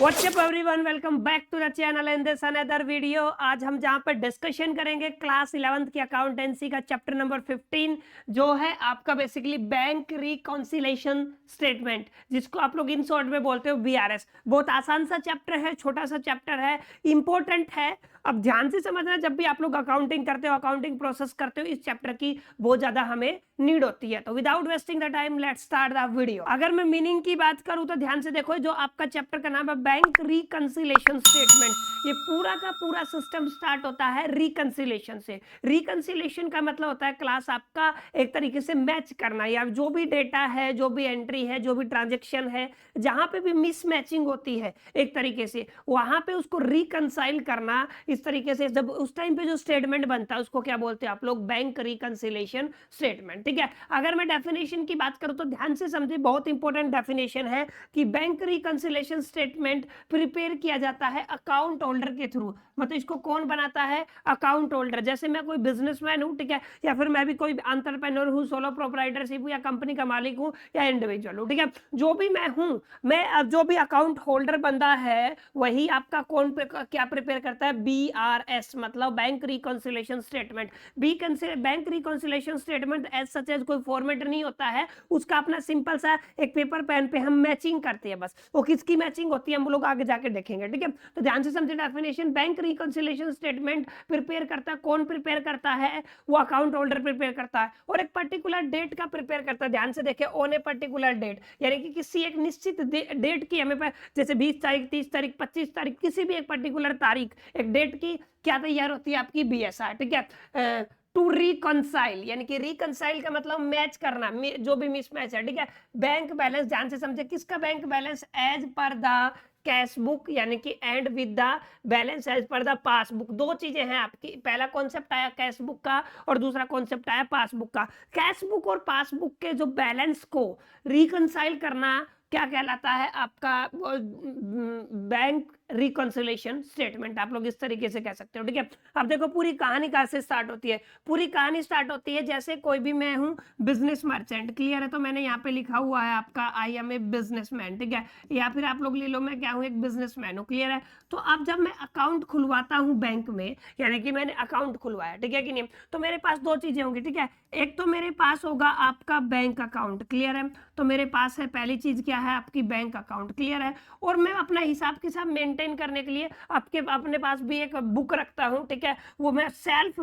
WhatsApp everyone, welcome back to the channel in this another video. आज हम जहां पर डिस्कशन करेंगे क्लास 11th की अकाउंटेंसी का चैप्टर नंबर 15 जो है आपका बेसिकली बैंक रिकॉन्सिलेशन स्टेटमेंट, जिसको आप लोग इन शॉर्ट में बोलते हो बीआरएस। बहुत आसान सा चैप्टर है, छोटा सा चैप्टर है, इंपॉर्टेंट है। अब ध्यान से समझना, जब भी आप लोग अकाउंटिंग करते हो, अकाउंटिंग प्रोसेस करते हो, इस चैप्टर की बहुत ज्यादा हमें नीड होती है। तो without wasting the time let's start the video. अगर मैं मीनिंग की बात करूं तो ध्यान से देखो, जो आपका चैप्टर का नाम है बैंक रिकंसिलेशन स्टेटमेंट, ये पूरा का पूरा सिस्टम स्टार्ट होता है रिकंसिलेशन से। रिकंसिलेशन का मतलब होता है क्लास आपका एक तरीके से मैच करना, या जो भी डेटा है, जो भी एंट्री है, जो भी ट्रांजेक्शन है, जहां पे भी मिसमैचिंग होती है एक तरीके से, वहां पे उसको रिकंसाइल करना। इस तरीके से जब उस टाइम पे जो स्टेटमेंट बनता है उसको क्या बोलते हैं आप लोग? Bank reconciliation statement. ठीक है, अगर मैं डेफिनेशन की बात करूं तो ध्यान से समझे, बहुत इंपॉर्टेंट डेफिनेशन है कि बैंक रिकंसिलेशन स्टेटमेंट प्रिपेयर किया जाता है अकाउंट होल्डर के थ्रू। मतलब इसको कौन बनाता है? Account holder. जैसे मैं कोई बिजनेसमैन हूं, ठीक है, या फिर मैं भी कोई एंटरप्रेन्योर हूं, सोलो प्रोप्राइटरशिप हूं, या कंपनी का मालिक हूं, या इंडिविजुअल हूं, ठीक है, जो भी मैं हूं, मैं जो भी अकाउंट होल्डर बंदा है वही आपका कौन क्या प्रिपेयर करता है? बीआरएस, मतलब bank reconciliation statement. Bank reconciliation statement as such as कोई फॉर्मेट नहीं होता है, उसका अपना सिंपल सा एक पेपर पेन पे हम मैचिंग करते हैं बस। वो किसकी मैचिंग होती है हम लोग आगे जाके देखेंगे, ठीक है। तो ध्यान से समझे definition, bank reconciliation statement prepare करता है, कौन प्रिपेयर करता है? वो अकाउंट होल्डर प्रिपेयर करता है, और एक पर्टिकुलर डेट का प्रिपेयर करता है। ध्यान से देखे, ऑन ए पर्टिकुलर डेट, यानी कि किसी एक निश्चित डेट की हमें जैसे 20 तारीख, 30 तारीख, 25 तारीख, किसी भी एक पर्टिकुलर तारीख, एक डेट की क्या तैयार होती है आपकी? बीएसआर, ठीक है। टू रिकंसाइल, यानी कि रिकंसाइल का मतलब मैच करना, जो भी मिसमैच है, ठीक है। बैंक बैलेंस, ध्यान से समझे, किसका bank balance? As per the cash book, यानी कि and with the balance as per the passbook. दो चीजें हैं आपकी, पहला कॉन्सेप्ट आया कैश बुक का और दूसरा कॉन्सेप्ट आया पासबुक का। कैश बुक और पासबुक के जो बैलेंस को रिकंसाइल करना क्या कहलाता है? आपका बैंक रिकंसिलेशन स्टेटमेंट, आप लोग इस तरीके से कह सकते हो, ठीक है। अब देखो पूरी कहानी कहां से स्टार्ट होती है? पूरी कहानी स्टार्ट होती है जैसे कोई भी, मैं हूं बिजनेस मर्चेंट, क्लियर है, तो मैंने यहाँ पे लिखा हुआ है आपका आई एम ए बिजनेसमैन, ठीक है, या फिर आप लोग ले लो मैं क्या हूं? एक बिजनेसमैन हूं, क्लियर है। तो अब जब मैं अकाउंट खुलवाता हूं बैंक में, यानी कि मैंने अकाउंट खुलवाया, ठीक है कि नहीं, तो मेरे पास दो चीजें होंगी, ठीक है। एक तो मेरे पास होगा आपका बैंक अकाउंट, क्लियर है, तो मेरे पास है पहली चीज क्या है? आपकी बैंक अकाउंट, क्लियर है। और मैं अपना हिसाब किताब मेंटेन करने के लिए अपने पास भी एक बुक रखता हूं, ठीक है, वो मैं सेल्फ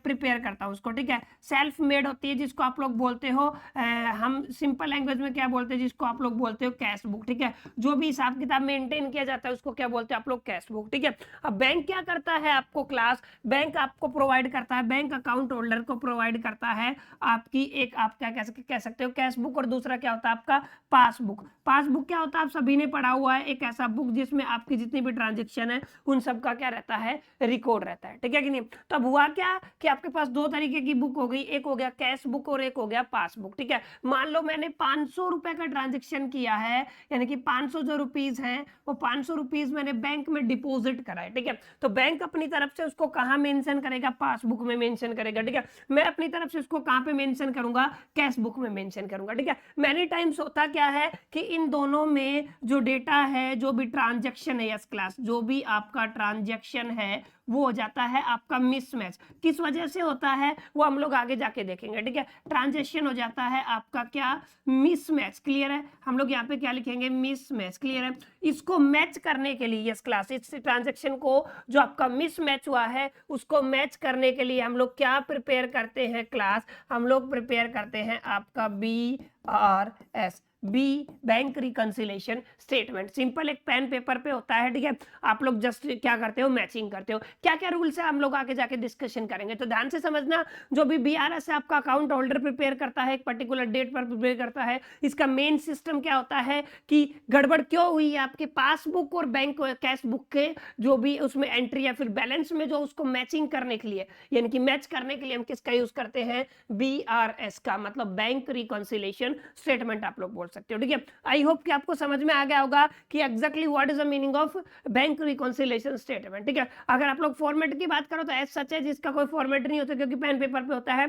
प्रिपेयर करता हूं उसको, ठीक है। सेल्फ मेड होती है, जिसको आप लोग बोलते हो हम सिंपल लैंग्वेज में क्या बोलते हैं? जिसको आप लोग बोलते हो कैश बुक, ठीक है। जो भी हिसाब किताब मेंटेन किया जाता है उसको क्या बोलते हैं आप लोग? कैश बुक, ठीक है। अब बैंक क्या करता है आपको? क्लास बैंक आपको प्रोवाइड करता है, बैंक अकाउंट होल्डर को प्रोवाइड करता है आपकी एक, आप क्या कह सकते हो? Cash book. और दूसरा क्या होता है आपका? पासबुक। पासबुक क्या होता है? आप सभी ने पढ़ा हुआ है, एक ऐसा बुक जिसमें आपकी जितनी भी ट्रांजेक्शन है उन सब का क्या रहता है? रिकॉर्ड रहता है, ठीक है कि नहीं। तो अब हुआ क्या कि आपके पास दो तरीके की बुक हो गई, एक हो गया कैश बुक और एक हो गया पासबुक, ठीक है। मान लो मैंने 500 रुपए का ट्रांजेक्शन किया है, यानी कि 500 जो रुपीज है वो 500 रुपीज मैंने बैंक में डिपोजिट करा है, ठीक है। तो बैंक अपनी तरफ से उसको कहाँ मेंशन करेगा? पासबुक में मेंशन करेगा, ठीक है। मैं अपनी तरफ से उसको कहाँ पे मेंशन करूंगा? कैश बुक में मेंशन करूंगा, ठीक है। मैनी टाइम्स होता क्या है कि इन दोनों में जो डेटा है, जो भी ट्रांजैक्शन है, यस क्लास, जो भी आपका ट्रांजैक्शन है वो हो जाता है आपका मिसमैच। किस वजह से होता है वो हम लोग आगे जाके देखेंगे, ठीक है। ट्रांजैक्शन हो जाता है आपका क्या? मिसमैच, क्लियर है। हम लोग यहाँ पे क्या लिखेंगे? मिसमैच, क्लियर है। इसको मैच करने के लिए, यस क्लास, इस ट्रांजैक्शन को जो आपका मिसमैच हुआ है उसको मैच करने के लिए हम लोग क्या प्रिपेयर करते हैं क्लास? हम लोग प्रिपेयर करते हैं आपका BRS, bank reconciliation statement. Simple एक पेन पेपर पे होता है, ठीक है। आप लोग जस्ट क्या करते हो? मैचिंग करते हो। क्या क्या रूल्स है हम लोग आगे जाके डिस्कशन करेंगे, तो ध्यान से समझना। जो भी बीआरएस है आपका अकाउंट होल्डर प्रिपेयर करता है, एक पर्टिकुलर डेट पर प्रिपेयर करता है। इसका मेन सिस्टम क्या होता है कि गड़बड़ क्यों हुई है आपके पासबुक और बैंक कैश बुक के जो भी उसमें एंट्री या फिर बैलेंस में, जो उसको मैचिंग करने के लिए, यानी कि मैच करने के लिए हम किसका यूज करते हैं? बीआरएस का, मतलब बैंक रिकंसिलेशन स्टेटमेंट आप लोग बोल सकते हो, ठीक है। आई होप कि आपको समझ में आ गया होगा कि exactly what is the meaning of bank reconciliation statement, ठीक है। अगर आप लोग फॉर्मेट की बात करो तो एज सच है जिसका कोई फॉर्मेट नहीं होता, क्योंकि पेन पेपर पे होता है,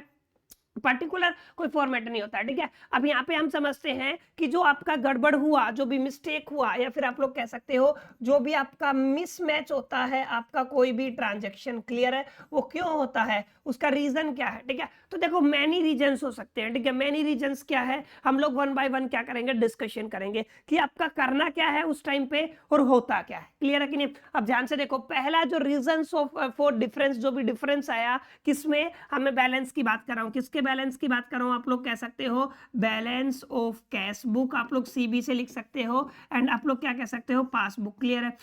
पर्टिकुलर कोई फॉर्मेट नहीं होता है, ठीक है। अब यहाँ पे हम समझते हैं कि जो आपका गड़बड़ हुआ, जो भी मिस्टेक हुआ, या फिर आप लोग कह सकते हो जो भी आपका मिसमैच होता है, आपका कोई भी ट्रांजैक्शन, क्लियर है, वो क्यों होता है, उसका रीजन क्या है, ठीक है। तो देखो मैनी रीजंस हो सकते हैं, ठीक है। मैनी रीजंस क्या है, हम लोग वन बाय वन क्या करेंगे, डिस्कशन करेंगे कि आपका करना क्या है उस टाइम पे और होता क्या है, क्लियर है कि नहीं। अब ध्यान से देखो, पहला जो रीजंस ऑफ फॉर डिफरेंस, जो भी डिफरेंस आया किसमें, हमें बैलेंस की बात कर रहा हूं, किसके बैलेंस की बात कर रहा हूं, आप लोग कह सकते हो बैलेंस ऑफ कैश बुक, आप लोग सीबी से लिख सकते हो, एंड आप लोग क्या कह सकते हो, पासबुक, क्लियर है।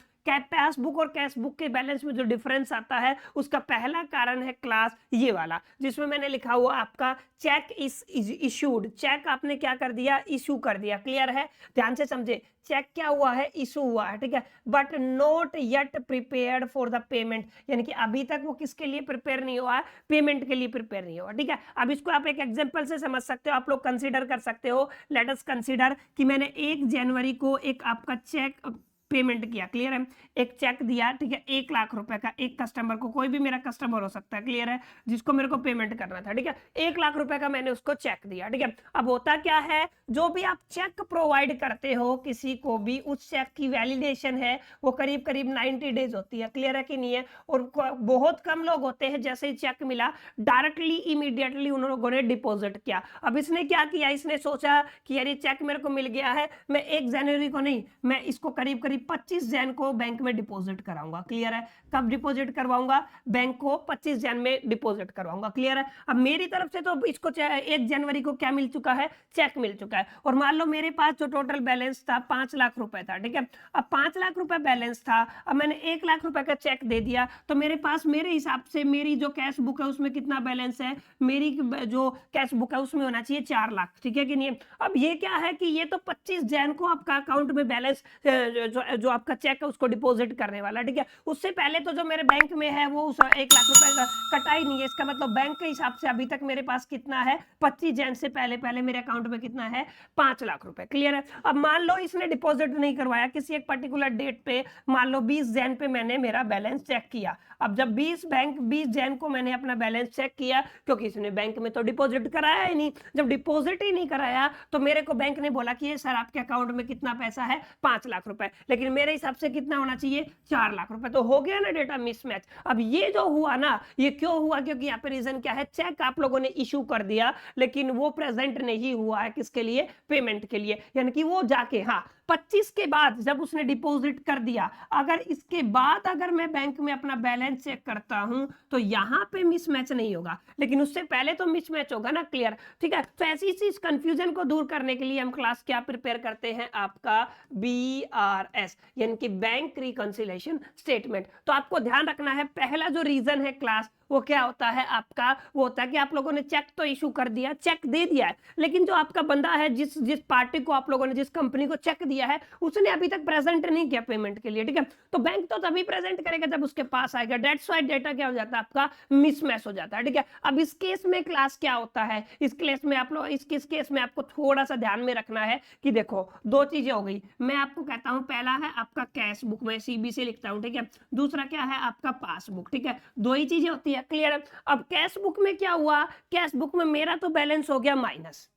पासबुक और कैश बुक के बैलेंस में जो डिफरेंस आता है उसका पहला कारण है क्लास ये वाला, जिसमें मैंने लिखा हुआ आपका चेक इज इशूड, चेक आपने क्या कर दिया, इशू कर दिया, क्लियर है। ध्यान से समझे, चेक क्या हुआ है, इशू हुआ है, ठीक है, but not yet prepared for the payment, यानी कि अभी तक वो किसके लिए प्रिपेयर नहीं हुआ है, पेमेंट के लिए प्रिपेयर नहीं हुआ, ठीक है। अब इसको आप एक एग्जांपल से समझ सकते हो, आप लोग कंसीडर कर सकते हो। लेट अस कंसीडर कि मैंने 1 जनवरी को एक आपका चेक पेमेंट किया, क्लियर है, एक चेक दिया, ठीक है, 1 लाख रुपए का, एक कस्टमर को, कोई भी मेरा कस्टमर हो सकता है, क्लियर है, जिसको मेरे को पेमेंट करना था, ठीक है, 1 लाख रुपए का मैंने उसको चेक दिया, ठीक है। अब होता क्या है, जो भी आप चेक प्रोवाइड करते हो किसी को भी, उस चेक की वैलिडेशन है वो करीब करीब 90 डेज होती है, क्लियर है कि नहीं है। और बहुत कम लोग होते हैं जैसे ही चेक मिला डायरेक्टली इमीडिएटली उन लोगों ने डिपॉजिट किया। अब इसने क्या किया, इसने सोचा कि यार ये चेक मेरे को मिल गया है, मैं 1 जनवरी को नहीं, मैं इसको करीब करीब 25 जन को बैंक में डिपॉजिट कराऊंगा, क्लियर है। कब डिपॉजिट करवाऊंगा, बैंक को 25 जन में डिपॉजिट करवाऊंगा, क्लियर है। अब मेरी तरफ से तो इसको 1 जनवरी को क्या मिल चुका है, चेक मिल चुका है। और मान लो मेरे पास जो टोटल बैलेंस था 5 लाख रुपए था, ठीक है। अब 5 लाख रुपए बैलेंस था, अब मैंने 1 लाख रुपए का चेक दे दिया, तो मेरे पास मेरे हिसाब से मेरी जो कैश बुक है उसमें कितना बैलेंस है, मेरी जो कैश बुक है उसमें होना चाहिए 4 लाख, ठीक है कि नहीं। अब ये क्या है कि ये तो 25 जन को आपका अकाउंट में बैलेंस जो आपका चेक है उसको डिपॉजिट करने वाला, ठीक है। उससे पहले तो जो मेरे बैंक में है वो 1 लाख रुपए कटा ही नहीं है, इसका मतलब बैंक के हिसाब से अभी तक मेरे पास कितना है, 25 जन से पहले पहले मेरे अकाउंट में कितना है, 5 लाख रुपए, क्लियर है। अब मान लो इसने डिपॉजिट नहीं करवाया किसी एक पर्टिकुलर डेट पे, मान लो 20 जन पे मैंने मेरा बैलेंस चेक किया। अब जब 20 जन को मैंने अपना बैलेंस चेक किया, क्योंकि इसने बैंक में तो डिपॉजिट कराया ही नहीं, जब डिपॉजिट ही नहीं कराया तो मेरे को बैंक ने बोला कि ये सर आपके अकाउंट में कितना पैसा है, 5 लाख रुपए, लेकिन मेरे हिसाब से कितना होना चाहिए, 4 लाख रुपए, तो हो गया ना डेटा मिसमैच। अब ये जो हुआ ना, ये क्यों हुआ, क्योंकि यहाँ पे रीजन क्या है, चेक आप लोगों ने इशू कर दिया लेकिन वो प्रेजेंट नहीं हुआ है, किसके लिए, पेमेंट के लिए, यानी कि वो जाके, हाँ 25 के बाद जब उसने डिपॉजिट कर दिया, अगर इसके बाद अगर मैं बैंक में अपना बैलेंस चेक करता हूं तो यहां पे मिसमैच नहीं होगा, लेकिन उससे पहले तो मिसमैच होगा ना, क्लियर, ठीक है। तो ऐसी चीज कंफ्यूजन को दूर करने के लिए हम क्लास क्या प्रिपेयर करते हैं, आपका BRS, यानी कि बैंक रिकंसिलिएशन स्टेटमेंट। तो आपको ध्यान रखना है, पहला जो रीजन है क्लास वो क्या होता है आपका, वो होता है कि आप लोगों ने चेक तो इशू कर दिया, चेक दे दिया है, लेकिन जो आपका बंदा है, जिस पार्टी को आप लोगों ने, जिस कंपनी को चेक दिया है, उसने अभी तक प्रेजेंट नहीं किया पेमेंट के लिए, ठीक है। तो बैंक तो तभी प्रेजेंट करेगा जब उसके पास आएगा, दैट्स व्हाई डेटा क्या हो जाता है, आपका मिसमैच हो जाता है, ठीक है। अब इस केस में क्लास क्या होता है, इस केस में आप लोग, इस केस में आपको थोड़ा सा ध्यान में रखना है कि देखो 2 चीजें हो गई, मैं आपको कहता हूं पहला है आपका कैश बुक, मैं CB से लिखता हूं, ठीक है। दूसरा क्या है आपका पासबुक, ठीक है, 2 ही चीजें होती है, क्लियर है। अब कैश बुक में क्या हुआ, कैश बुक में मेरा तो बैलेंस हो गया माइनस,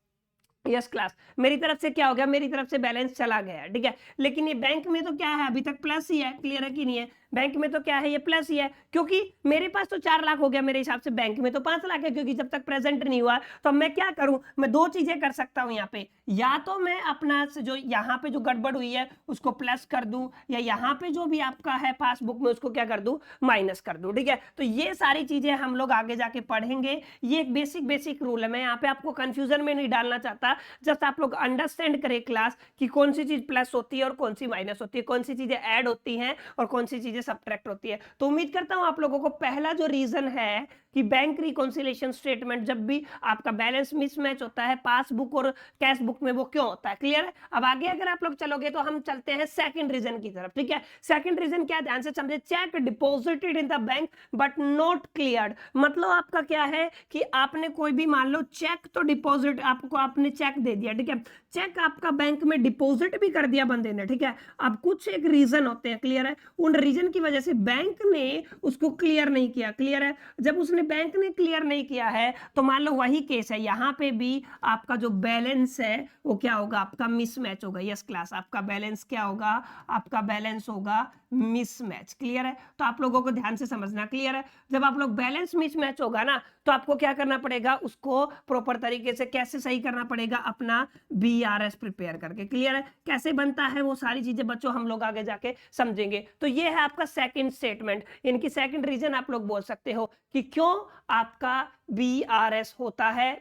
यस क्लास, मेरी तरफ से क्या हो गया, मेरी तरफ से बैलेंस चला गया, ठीक है। लेकिन ये बैंक में तो क्या है, अभी तक प्लस ही है, क्लियर है कि नहीं है, बैंक में तो क्या है, ये प्लस ही है, क्योंकि मेरे पास तो 4 लाख हो गया मेरे हिसाब से, बैंक में तो 5 लाख है, क्योंकि जब तक प्रेजेंट नहीं हुआ। तो मैं क्या करूं, मैं 2 चीजें कर सकता हूं यहाँ पे, या तो मैं अपना जो यहाँ पे जो गड़बड़ हुई है उसको प्लस कर दूं, या यहाँ पे जो भी आपका है पासबुक में उसको क्या कर दूं, माइनस कर दूं, ठीक है। तो ये सारी चीजें हम लोग आगे जाके पढ़ेंगे, ये एक बेसिक रूल है, मैं यहाँ पे आपको कंफ्यूजन में नहीं डालना चाहता, जस्ट आप लोग अंडरस्टैंड करें क्लास कि कौन सी चीज प्लस होती है और कौन सी माइनस होती है, कौन सी चीजें ऐड होती हैं और कौन सी चीजें सब्ट्रैक्ट होती है। तो उम्मीद करता हूं आप लोगों को पहला जो रीजन है कि बैंक रिकंसिलिएशन स्टेटमेंट, जब भी आपका बैलेंस मिसमैच होता है पासबुक और कैश बुक में, वो क्यों होता है, क्लियर है। अब आगे अगर आप लोग चलोगे तो हम चलते हैं सेकंड रीजन की तरफ, ठीक है। सेकंड रीजन क्या, ध्यान से समझे, check deposited in the bank but not cleared, मतलब आपका क्या है कि आपने कोई भी, मान लो चेक तो डिपॉजिट, आपको आपने चेक दे दिया, ठीक है, चेक आपका बैंक में डिपॉजिट भी कर दिया बंदे ने, ठीक है। अब कुछ एक रीजन होते हैं, क्लियर है, उन रीजन की वजह से बैंक ने उसको क्लियर नहीं किया। क्लियर है? जब उसने बैंक ने क्लियर नहीं किया है तो मान लो वही केस है, यहाँ पे भी आपका जो बैलेंस है वो क्या होगा, आपका मिसमैच होगा। यस क्लास, आपका बैलेंस क्या होगा, आपका बैलेंस होगा मिसमैच। क्लियर है? तो आप लोगों को ध्यान से समझना। क्लियर है? जब आप लोग बैलेंस मिसमैच होगा ना तो आपको क्या करना पड़ेगा, उसको प्रॉपर तरीके से कैसे सही करना पड़ेगा, अपना BRS प्रिपेयर करके। क्लियर है? कैसे बनता है वो सारी चीजें बच्चों हम लोग आगे जाके समझेंगे। तो ये है आपका सेकंड स्टेटमेंट, इनकी सेकंड रीजन आप लोग बोल सकते हो कि क्यों आपका BRS होता है,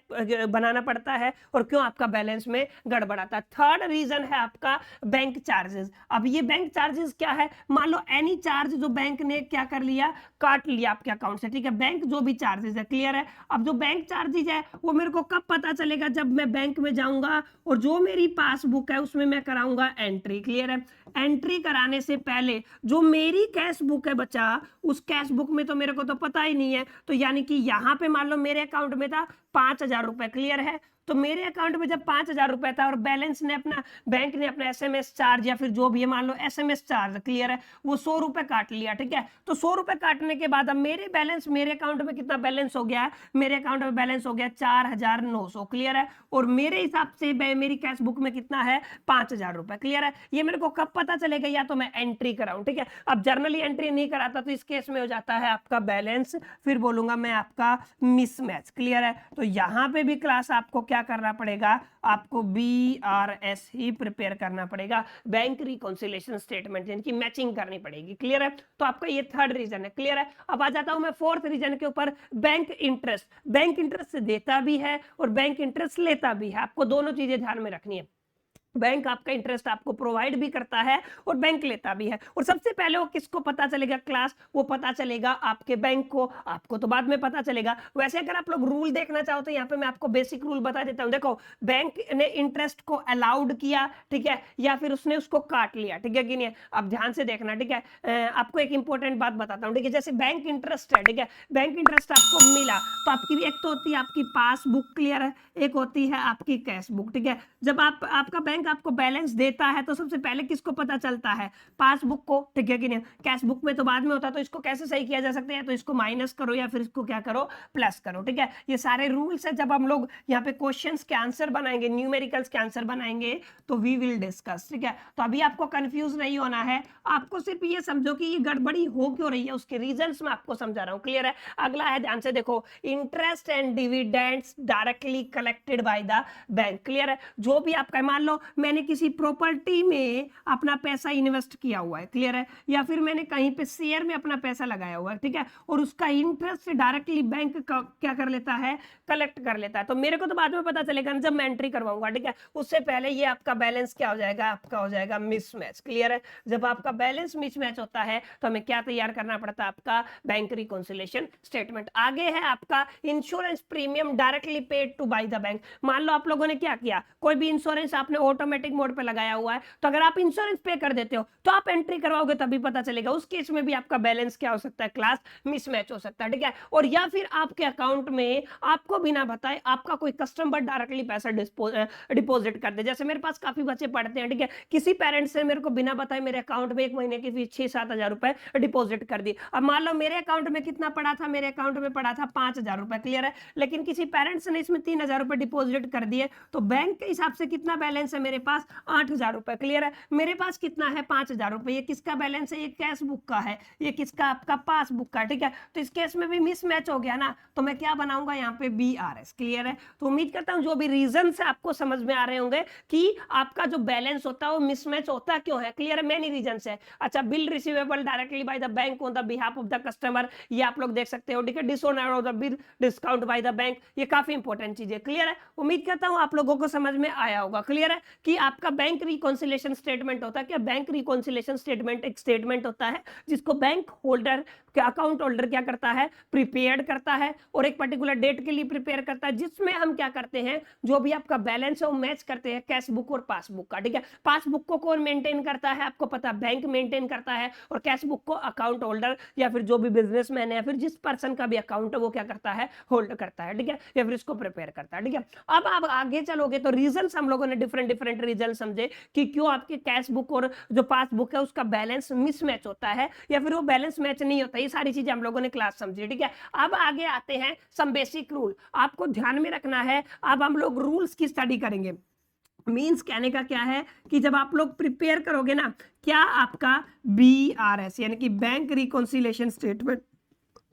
बनाना पड़ता है, और क्यों आपका बैलेंस में गड़बड़ आता है। थर्ड रीजन है आपका बैंक चार्जेस। अब ये बैंक चार्जेस क्या है, मान लो एनी चार्ज जो बैंक ने क्या कर लिया, काट लिया आपके अकाउंट से। ठीक है? बैंक जो भी चार्जेस है। क्लियर है? अब जो बैंक चार्जेस है वो मेरे को कब पता चलेगा, जब मैं बैंक में जाऊंगा और जो मेरी पासबुक है उसमें मैं कराऊंगा एंट्री। क्लियर है? एंट्री कराने से पहले जो मेरी कैश बुक है बच्चा, उस कैश बुक में तो मेरे को तो पता ही नहीं है, तो यानी कि यहाँ पे मान लो मेरे अकाउंट में था 5,000 रुपए। क्लियर है? तो मेरे अकाउंट में जब 5,000 रुपए था और बैलेंस ने अपना, बैंक ने अपना SMS चार्ज या फिर जो भी है, मान लो SMS चार्ज, क्लियर है, वो 100 रुपए काट लिया। ठीक है? तो 100 रुपए काटने के बाद अब मेरे बैलेंस, मेरे अकाउंट में कितना बैलेंस हो गया, मेरे अकाउंट में बैलेंस हो गया 4,900। क्लियर है? और मेरे हिसाब से मेरी कैश बुक में कितना है, 5,000 रुपए। क्लियर है? ये मेरे को कब पता चलेगा, या तो मैं एंट्री कराऊं। ठीक है? अब जर्नली एंट्री नहीं कराता तो इस केस में हो जाता है आपका बैलेंस, फिर बोलूंगा मैं आपका मिसमैच। क्लियर है? तो यहां पे भी क्लास आपको क्या करना पड़ेगा, आपको BRS ही प्रिपेयर करना पड़ेगा, बैंक रिकॉन्सिलिएशन स्टेटमेंट, जिनकी मैचिंग करनी पड़ेगी। क्लियर है? तो आपका ये थर्ड रीजन है। क्लियर है? अब आ जाता हूं मैं फोर्थ रीजन के ऊपर, बैंक इंटरेस्ट। बैंक इंटरेस्ट देता भी है और बैंक इंटरेस्ट लेता भी है, आपको दोनों चीजें ध्यान में रखनी है। बैंक आपका इंटरेस्ट आपको प्रोवाइड भी करता है और बैंक लेता भी है। और सबसे पहले वो किसको पता चलेगा क्लास, वो पता चलेगा आपके बैंक को, आपको तो बाद में पता चलेगा। वैसे अगर आप लोग रूल देखना चाहो तो यहाँ पे मैं आपको बेसिक रूल बता देता हूँ। देखो, बैंक ने इंटरेस्ट को अलाउड किया, ठीक है, या फिर उसने उसको काट लिया। ठीक है कि नहीं? अब ध्यान से देखना। ठीक है? आपको एक इंपॉर्टेंट बात बताता हूँ। ठीक है? जैसे बैंक इंटरेस्ट है, ठीक है, बैंक इंटरेस्ट आपको मिला तो आपकी एक तो होती है आपकी पासबुक। क्लियर है? एक होती है आपकी कैश बुक। ठीक है? जब आपका बैंक आपको बैलेंस देता है तो सबसे पहले किसको पता चलता है, पासबुक को। ठीक है कि नहीं? कैश बुक में तो बाद में होता है, तो इसको कैसे सही किया जा सकता है, तो इसको माइनस करो या फिर इसको क्या करो, प्लस करो। ठीक है? ये सारे रूल्स है। जब हम लोग यहाँ पे क्वेश्चंस के आंसर बनाएंगे, न्यूमेरिकल्स के आंसर बनाएंगे, तो वी विल डिस्कस। ठीक है? तो अभी आपको कंफ्यूज नहीं होना है, आपको सिर्फ ये समझो कि ये गड़बड़ी हो क्यों रही है, उसके रीजंस मैं आपको समझा रहा हूँ। क्लियर है? अगला है, ध्यान से देखो, interest and dividends directly collected by the bank. Clear है? जो भी आपका, मान लो मैंने किसी प्रॉपर्टी में अपना पैसा इन्वेस्ट किया हुआ है। क्लियर है? या फिर मैंने कहीं पे शेयर में अपना पैसा लगाया हुआ है। ठीक है? और उसका इंटरेस्ट डायरेक्टली बैंक क्या कर लेता है, कलेक्ट कर लेता है। तो मेरे को तो बाद में पता चलेगा जब मैं एंट्री करवाऊंगा। ठीक है? उससे पहले ये आपका बैलेंस क्या हो जाएगा, आपका हो जाएगा मिसमैच। क्लियर है? जब आपका बैलेंस मिसमैच होता है तो हमें क्या तैयार करना पड़ता है, आपका बैंक रिकॉन्सिलिएशन स्टेटमेंट। आगे है आपका insurance premium directly paid to by the bank. मान लो आप लोगों ने क्या किया, कोई भी इंश्योरेंस आपने ऑटोमेटिक मोड पे लगाया हुआ है, तो अगर आप इंश्योरेंस पे कर देते हो तो आप एंट्री करवाओगे तभी पता चलेगा। उस केस में भी आपका बैलेंस क्या हो सकता है, क्लास मिसमैच हो सकता है। ठीक है? और या फिर आपके अकाउंट में आपको बिना बताए आपका कोई कस्टमर डायरेक्टली पैसा डिपॉजिट कर दे। जैसे मेरे पास काफी बच्चे पढ़ते हैं, ठीक है, किसी पेरेंट्स ने मेरे को बिना बताए मेरे अकाउंट में 1 महीने की फीस 6-7 हजार रुपए डिपॉजिट कर दी। अब मान लो मेरे अकाउंट में कितना पड़ा था, मेरे अकाउंट में पड़ा था 5,000 रुपए। क्लियर है? लेकिन किसी पेरेंट्स ने इसमें 3,000 रुपए डिपॉजिट कर दिए, तो बैंक के हिसाब से कितना बैलेंस है मेरे पास, 8,000 रुपए। क्लियर है? मेरे पास कितना है, 5,000 रुपए। ये किसका बैलेंस है, ये कैश बुक का है, ये किसका, आपका पासबुक का। ठीक है? तो इस केस में भी मिसमैच हो गया ना, तो मैं क्या बनाऊंगा यहाँ पे, BRS। क्लियर है? तो उम्मीद करता हूं जो भी रीजन से आपको समझ में आ रहे होंगे कि आपका जो बैलेंस होता है वो मिसमैच होता क्यों है। क्लियर है? मेनी रीजन है। अच्छा, bill receivable directly by the bank on the behalf of the customer, ये आप लोग देख सकते हो। ठीक है? Dishonour of the bill discount bye the bank, ये काफी इंपॉर्टेंट चीज है। क्लियर है? उम्मीद करता हूं आप लोगों को समझ में आया होगा। क्लियर है कि आपका बैंक रिकॉन्सिलिएशन स्टेटमेंट होता है क्या, बैंक रिकॉन्सिलिएशन स्टेटमेंट एक स्टेटमेंट होता है जिसको बैंक होल्डर, अकाउंट होल्डर क्या करता है, प्रिपेयर करता है, और एक पर्टिकुलर डेट के लिए प्रिपेयर करता है, जिसमें हम क्या करते हैं, जो भी आपका बैलेंस है वो मैच करते हैं कैश बुक और पासबुक का। ठीक है? पासबुक को कौन मेंटेन करता है, आपको पता, बैंक मेंटेन करता है, और कैश बुक को अकाउंट होल्डर या फिर जो भी बिजनेसमैन है या फिर जिस पर्सन का भी अकाउंट है वो क्या करता है, होल्ड करता है। ठीक है? या फिर इसको प्रिपेयर करता है। ठीक है? अब आप आगे चलोगे तो रीजन हम लोगों ने डिफरेंट डिफरेंट रीजन समझे कि क्यों आपके कैश बुक और जो पासबुक है उसका बैलेंस मिसमैच होता है या फिर वो बैलेंस मैच नहीं होता। ये सारी चीजें हम लोगों ने क्लास समझी, ठीक है। अब आगे आते हैं सम बेसिक रूल, आपको ध्यान में रखना है। अब हम लोग रूल्स की स्टडी करेंगे। मीन्स कहने का क्या है कि जब आप लोग प्रिपेयर करोगे ना, क्या आपका BRS यानी कि बैंक रिकॉन्सिलेशन स्टेटमेंट,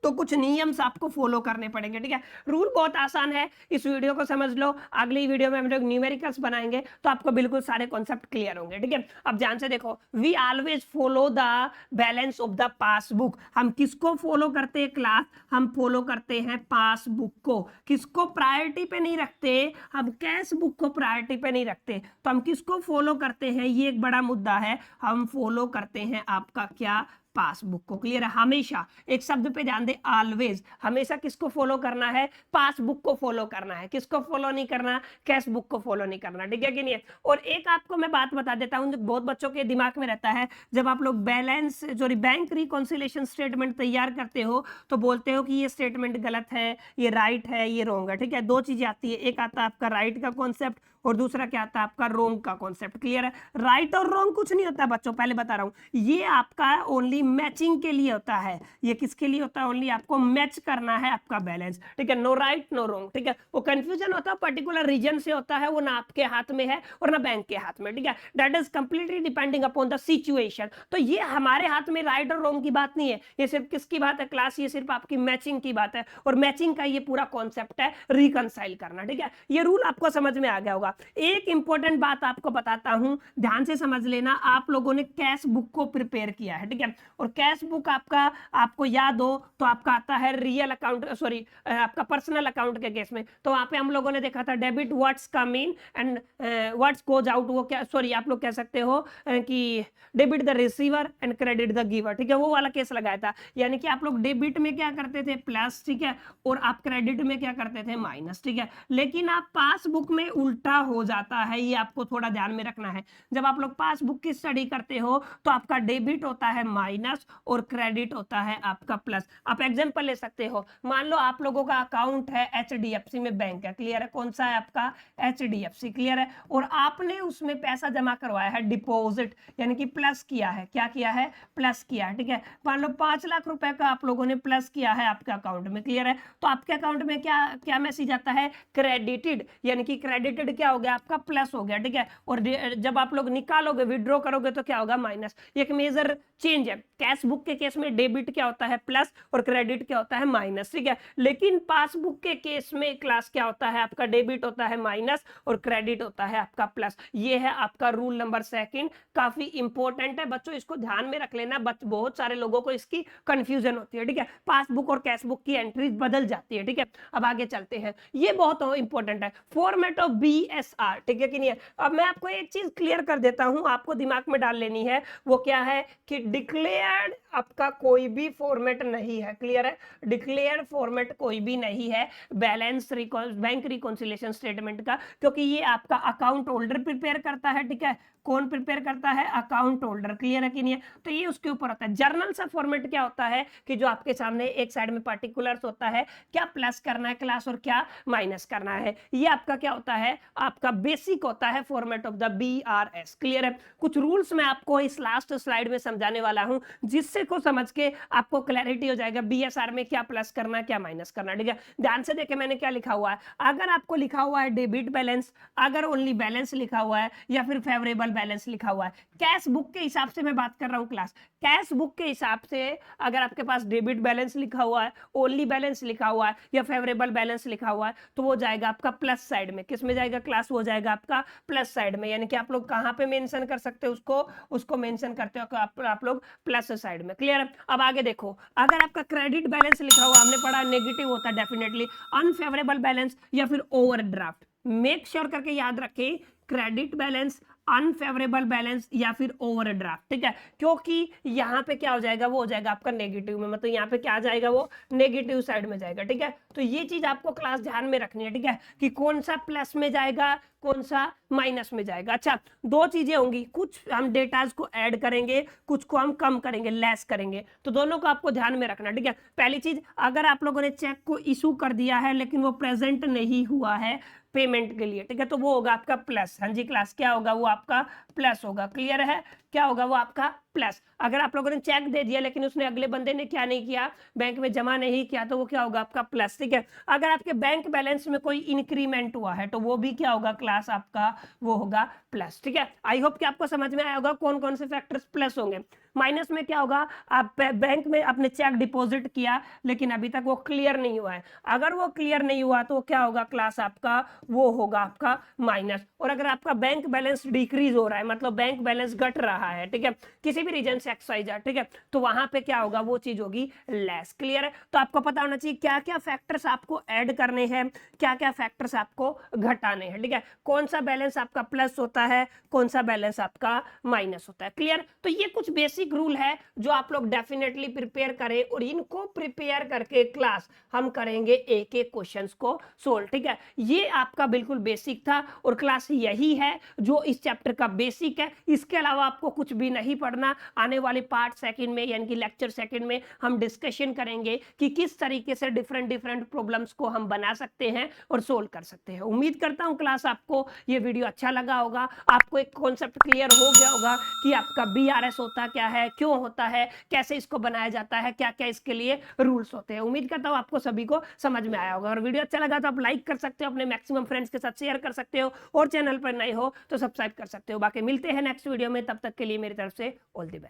तो कुछ नियम्स आपको फॉलो करने पड़ेंगे, ठीक है। रूल बहुत आसान है, इस वीडियो को समझ लो। अगली वीडियो में हम लोग न्यूमेरिकल्स बनाएंगे तो आपको बिल्कुल सारे कॉन्सेप्ट क्लियर होंगे, ठीक है। अब ध्यान से देखो, we always follow the balance of the passbook. हम किसको फॉलो करते हैं क्लास? हम फॉलो करते हैं पासबुक को। किसको प्रायोरिटी पे नहीं रखते? हम कैश बुक को प्रायोरिटी पे नहीं रखते। तो हम किसको फॉलो करते हैं? ये एक बड़ा मुद्दा है। हम फॉलो करते हैं आपका क्या? पासबुक को। क्लियर है? हमेशा एक शब्द पे ध्यान दे, ऑलवेज। हमेशा किसको फॉलो करना है? पासबुक को फॉलो करना है। किसको फॉलो नहीं करना? कैश बुक को फॉलो नहीं करना, ठीक है कि नहीं है? और एक आपको मैं बात बता देता हूं जो बहुत बच्चों के दिमाग में रहता है, जब आप लोग बैलेंस जो बैंक रिकॉन्सिलेशन स्टेटमेंट तैयार करते हो तो बोलते हो कि ये स्टेटमेंट गलत है, ये राइट है, ये रॉन्ग है, ठीक है। दो चीजें आती है, एक आता है आपका राइट का कॉन्सेप्ट और दूसरा क्या आता है आपका रॉन्ग का कॉन्सेप्ट। क्लियर है? राइट और रॉन्ग कुछ नहीं होता बच्चों, पहले बता रहा हूं। ये आपका ओनली मैचिंग के लिए होता है। ये किसके लिए होता है? ओनली आपको मैच करना है आपका बैलेंस, ठीक है। नो राइट नो रॉन्ग, ठीक है। वो कंफ्यूजन होता है पर्टिकुलर रीजन से होता है, वो ना आपके हाथ में है और ना बैंक के हाथ में, ठीक है। That is completely depending upon the situation. तो ये हमारे हाथ में राइट और रॉन्ग की बात नहीं है, ये सिर्फ किसकी बात है क्लास? ये सिर्फ आपकी मैचिंग की बात है। और मैचिंग का ये पूरा कॉन्सेप्ट है रिकंसाइल करना, ठीक है। ये रूल आपको समझ में आ गया होगा। एक इंपॉर्टेंट बात आपको बताता हूं, ध्यान से समझ लेना। आप लोगों ने कैश बुक को प्रिपेयर किया है, ठीक है। और कैश बुक आपका, आपको याद हो तो आपका आता है रियल अकाउंट, सॉरी आपका पर्सनल अकाउंट के केस में। तो वहां पे हम लोगों ने देखा था debit what's come in and what's goes out. वो क्या, सॉरी आप लोग कह सकते हो कि debit the receiver and credit the giver, ठीक है। वो वाला केस लगाया था, यानी कि आप लोग डेबिट में क्या करते थे? प्लस, ठीक है। और आप क्रेडिट में क्या करते थे? माइनस, ठीक है। लेकिन आप पासबुक में उल्टा हो जाता है, ये आपको थोड़ा ध्यान में रखना है। जब आप लोग पासबुक की स्टडी करते हो तो आपका डेबिट होता है माइनस और क्रेडिट होता है आपका प्लस। आप एग्जांपल ले सकते हो, मान लो आप लोगों का अकाउंट है HDFC में बैंक है, क्लियर है? कौन सा है आपका? HDFC, क्लियर है। और आपने उसमें पैसा जमा करवाया है डिपॉजिट, यानी कि प्लस किया है। क्या किया है? प्लस किया है, ठीक है। मान लो 5 लाख रुपए का आप लोगों ने प्लस किया है आपके अकाउंट में, क्लियर है। तो आपके अकाउंट में क्या क्या मैसेज आता है? क्रेडिटेड, यानी कि क्रेडिटेड क्या हो गया आपका? प्लस हो गया, ठीक है। और जब आप लोग निकालोगे, विड्रॉ करोगे तो क्या होगा? माइनस। एक मेजर चेंज है। कैश बुक के केस में डेबिट क्या होता है? प्लस, और क्रेडिट क्या होता है? माइनस, ठीक है। लेकिन पासबुक के केस में क्लास क्या होता है? आपका डेबिट होता है माइनस और क्रेडिट होता है आपका प्लस। ये है आपका रूल नंबर 2, काफी इंपॉर्टेंट है बच्चों, इसको ध्यान में रख लेना। बहुत सारे लोगों को इसकी कंफ्यूजन होती है, ठीक है। पासबुक और कैश बुक की एंट्रीज बदल जाती है, ठीक है। अब आगे चलते हैं, ये बहुत इंपॉर्टेंट है, फॉर्मेट ऑफ BSR, ठीक है कि नहीं है। अब मैं आपको एक चीज क्लियर कर देता हूं, आपको दिमाग में डाल लेनी है। वो क्या है कि डिक्लेयर्ड आपका कोई भी फॉर्मेट नहीं है, क्लियर है। डिक्लेयर्ड फॉर्मेट कोई भी नहीं है बैलेंस बैंक रिकॉन्सिलेशन स्टेटमेंट का, क्योंकि ये आपका अकाउंट होल्डर प्रिपेयर करता है, ठीक है। कौन प्रिपेयर करता है? अकाउंट होल्डर, क्लियर है कि नहीं है। तो ये उसके ऊपर होता है। जर्नल सा फॉर्मेट क्या होता है कि जो आपके सामने एक साइड में पार्टिकुलर्स होता है, क्या प्लस करना है क्लास और क्या माइनस करना है। ये आपका क्या होता है? आपका बेसिक होता है format of the BRS, clear है। कुछ रूल्स मैं आपको इस लास्ट स्लाइड में समझाने वाला हूं, जिससे को समझ के आपको क्लैरिटी हो जाएगा BSR में क्या प्लस करना है, क्या माइनस करना है, ठीक है। ध्यान से देखें मैंने क्या लिखा हुआ है। अगर आपको लिखा हुआ है डेबिट बैलेंस, अगर ओनली बैलेंस लिखा हुआ है, या फिर फेवरेबल बैलेंस लिखा हुआ है, कैश बुक के हिसाब से मैं बात कर रहा हूं क्लास, कैश बुक के हिसाब से अगर आपके पास डेबिट बैलेंस लिखा हुआ है, ओनली बैलेंस लिखा हुआ है, या फेवरेबल बैलेंस लिखा हुआ है, तो वो जाएगा आपका प्लस साइड में। किस में जाएगा क्लास? वो जाएगा आपका प्लस साइड में। यानी कि आप लोग कहां पे मेंशन कर सकते हो उसको मेंशन करते हो आप लोग प्लस साइड में, क्लियर है। अब आगे देखो, अगर आपका क्रेडिट बैलेंस लिखा हुआ, हमने पढ़ा नेगेटिव होता है डेफिनेटली, अनफेवरेबल बैलेंस या फिर ओवरड्राफ्ट, मेक श्योर करके याद रखें, क्रेडिट बैलेंस, अनफेवरेबल बैलेंस या फिर ओवरड्राफ्ट, ठीक है। क्योंकि यहाँ पे क्या हो जाएगा? वो हो जाएगा आपका नेगेटिव में, मतलब यहाँ पे क्या आ जाएगा? वो नेगेटिव साइड में जाएगा, ठीक है। तो ये चीज आपको क्लास ध्यान में रखनी है, ठीक है, कि कौन सा प्लस में जाएगा, कौन सा माइनस में जाएगा। अच्छा, दो चीजें होंगी, कुछ हम डेटाज को ऐड करेंगे, कुछ को हम कम करेंगे, लेस करेंगे, तो दोनों को आपको ध्यान में रखना, ठीक है। पहली चीज, अगर आप लोगों ने चेक को इशू कर दिया है लेकिन वो प्रेजेंट नहीं हुआ है पेमेंट के लिए, ठीक है, तो वो होगा आपका प्लस। हाँ जी क्लास, क्या होगा वो आपका प्लस होगा। क्लियर है, क्या होगा वो आपका प्लस। अगर आप लोगों ने चेक दे दिया लेकिन उसने अगले बंदे ने क्या नहीं किया, बैंक में जमा नहीं किया, तो वो क्या होगा आपका प्लस, ठीक है। अगर आपके बैंक बैलेंस में कोई इंक्रीमेंट हुआ है तो वो भी क्या होगा क्लास आपका, वो होगा प्लस, ठीक है। आई होप कि आपको समझ में आया होगा कौन कौन से फैक्टर्स प्लस होंगे। माइनस में क्या होगा, आप बैंक में अपने चेक डिपॉजिट किया लेकिन अभी तक वो क्लियर नहीं हुआ है, अगर वो क्लियर नहीं हुआ तो क्या होगा क्लास आपका, वो होगा आपका माइनस। और अगर आपका बैंक बैलेंस डिक्रीज हो रहा है, मतलब बैंक बैलेंस घट रहा है, ठीक है, किसी भी रीजन से एक्स वाई जेड, ठीक है, तो वहां पे क्या होगा, वो चीज होगी लेस। क्लियर है, तो आपको पता होना चाहिए क्या क्या फैक्टर्स आपको ऐड करने हैं, क्या क्या फैक्टर्स आपको घटाने हैं, ठीक है, कौन सा बैलेंस आपका प्लस होता है, कौन सा बैलेंस आपका माइनस होता है। क्लियर, तो ये कुछ बेसिक रूल है जो आप लोग डेफिनेटली प्रिपेयर करें, और इनको प्रिपेयर करके क्लास हम करेंगे एक एक क्वेश्चंस को सोल्व, ठीक है। ये आपका बिल्कुल बेसिक था और क्लास यही है जो इस चैप्टर का बेसिक है। इसके अलावा आपको कुछ भी नहीं पढ़ना। आने वाले पार्ट सेकंड में यानी कि लेक्चर सेकंड में हम डिस्कशन करेंगे कि किस तरीके से डिफरेंट प्रॉब्लम्स को हम बना सकते हैं और सोल्व कर सकते हैं। उम्मीद करता हूं क्लास आपको ये वीडियो अच्छा लगा होगा, आपको एक कॉन्सेप्ट क्लियर हो गया होगा कि आपका बीआरएस होता क्या है, क्यों होता है, कैसे इसको बनाया जाता है, क्या क्या इसके लिए रूल्स होते हैं। उम्मीद करता हूं आपको सभी को समझ में आया होगा, और वीडियो अच्छा लगा तो आप लाइक कर सकते हो, अपने मैक्सिमम फ्रेंड्स के साथ शेयर कर सकते हो, और चैनल पर नए हो तो सब्सक्राइब कर सकते हो। बाकी मिलते हैं नेक्स्ट वीडियो में, तब तक के लिए मेरी तरफ से ऑल द बेस्ट।